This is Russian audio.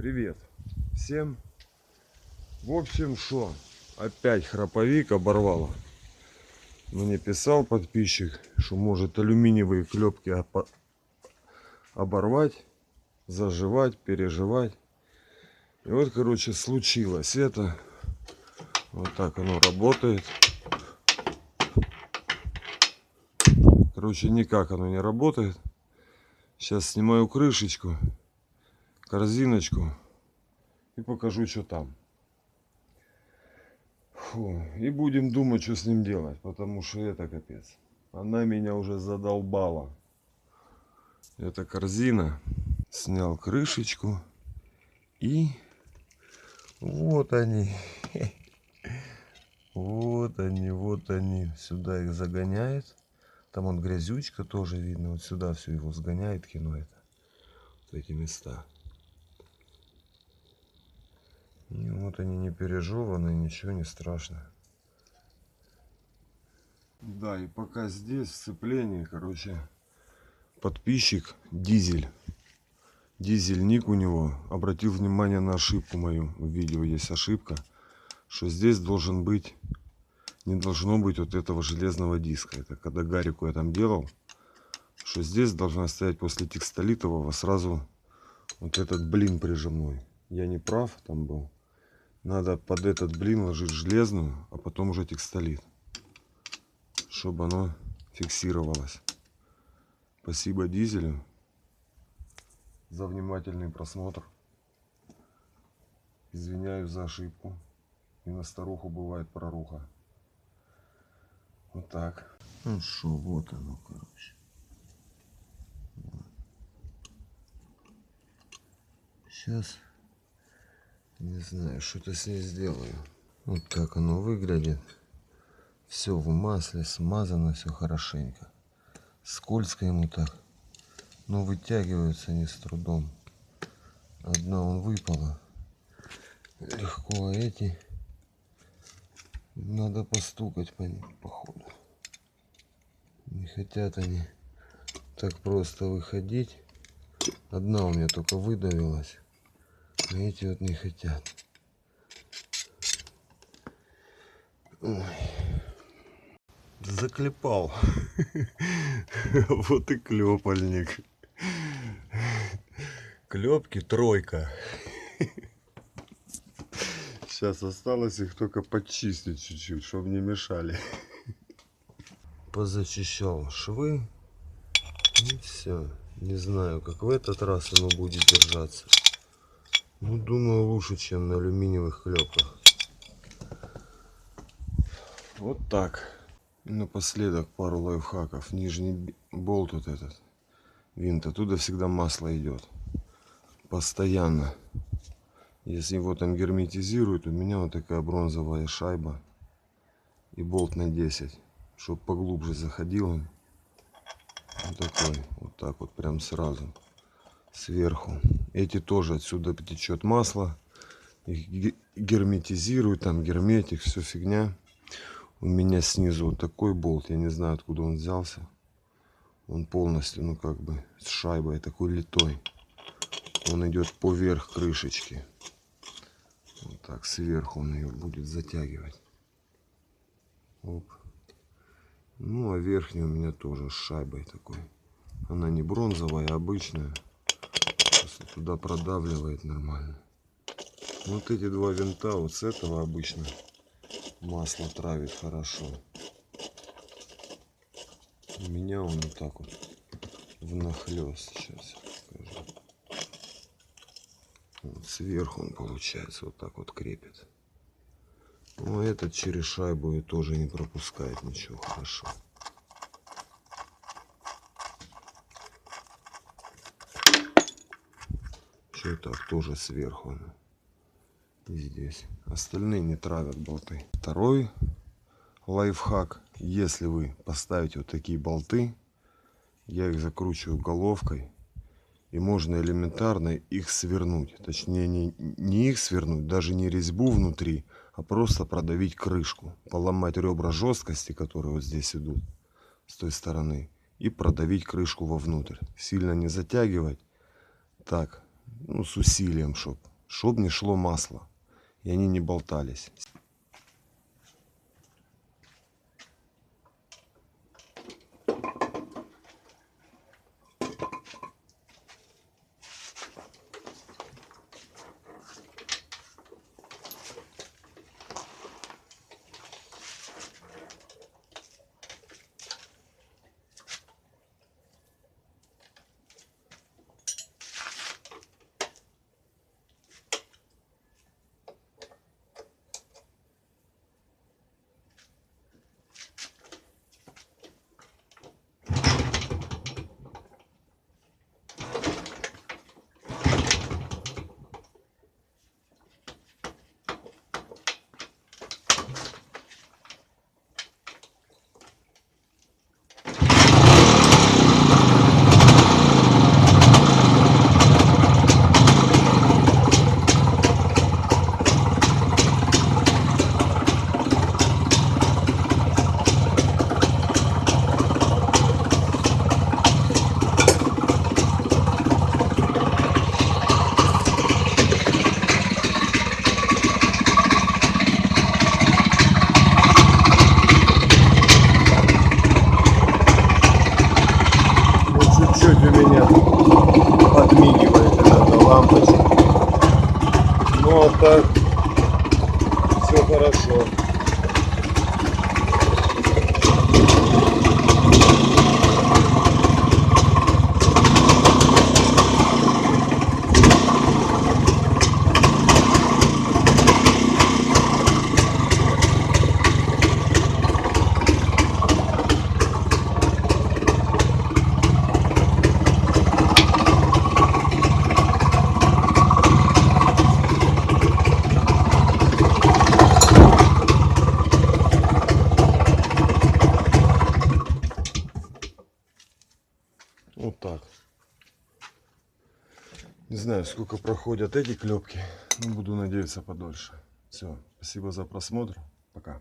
Привет всем. В общем, что опять храповик оборвало. Мне писал подписчик, что может алюминиевые клепки оборвать, заживать, переживать. И вот, короче, случилось это. Вот так оно работает. Короче, никак оно не работает. Сейчас снимаю крышечку, корзиночку и покажу, что там. Фу. И будем думать, что с ним делать, потому что это капец. Она меня уже задолбала. Это корзина. Снял крышечку. И вот они. Вот они, вот они. Сюда их загоняет. Там он грязючка тоже видно. Вот сюда все его сгоняет, кино это. Вот эти места. И вот они не пережеваны, ничего не страшно. Да, и пока здесь сцепление, короче, подписчик Дизель. Дизель ник у него обратил внимание на ошибку мою. В видео есть ошибка, что здесь должен быть, не должно быть вот этого железного диска. Это когда Гарику я там делал, что здесь должна стоять после текстолитового сразу вот этот блин прижимной. Я не прав там был. Надо под этот блин ложить железную, а потом уже текстолит, чтобы оно фиксировалось. Спасибо Дизелю за внимательный просмотр. Извиняюсь за ошибку. И на старуху бывает проруха. Вот так. Ну что, вот оно, короче. Сейчас, не знаю, что-то с ней сделаю. Вот так оно выглядит. Все в масле, смазано, все хорошенько. Скользко ему так. Но вытягиваются они с трудом. Одна он выпала. Легко, а эти надо постукать по ним, походу. Не хотят они так просто выходить. Одна у меня только выдавилась. А эти вот не хотят. Ой. Заклепал. Вот и клепальник. Клепки тройка. Сейчас осталось их только почистить чуть-чуть, чтобы не мешали. Позачищал швы. И все. Не знаю, как в этот раз оно будет держаться. Ну, думаю, лучше, чем на алюминиевых клепках. Вот так. Напоследок пару лайфхаков. Нижний болт вот этот. Винт. Оттуда всегда масло идет. Постоянно. Если его там герметизируют, у меня вот такая бронзовая шайба. И болт на 10. Чтобы поглубже заходил он. Вот такой. Вот так вот прям сразу. Сверху. Эти тоже отсюда течет масло. Их герметизируют. Там герметик. Все фигня. У меня снизу вот такой болт. Я не знаю, откуда он взялся. Он полностью, ну как бы, с шайбой такой литой. Он идет поверх крышечки. Вот так сверху он ее будет затягивать. Оп. Ну а верхний у меня тоже с шайбой такой. Она не бронзовая, а обычная. Просто туда продавливает нормально. Вот эти два винта, вот с этого обычно масло травит хорошо. У меня он вот так вот внахлёст. Сейчас покажу. Вот сверху он получается вот так вот крепит. Ну этот через шайбу и тоже не пропускает ничего, хорошо. Что так тоже сверху. И здесь. Остальные не травят болты. Второй лайфхак. Если вы поставите вот такие болты, я их закручиваю головкой. И можно элементарно их свернуть. Точнее, не их свернуть, даже не резьбу внутри, а просто продавить крышку. Поломать ребра жесткости, которые вот здесь идут с той стороны. И продавить крышку вовнутрь. Сильно не затягивать. Так, ну с усилием, чтоб Чтоб не шло масло. И они не болтались. Чуть-чуть у меня подмигивает эта лампочка. Ну а так все хорошо. Вот так. Не знаю, сколько проходят эти клепки, но буду надеяться подольше. Все, спасибо за просмотр. Пока.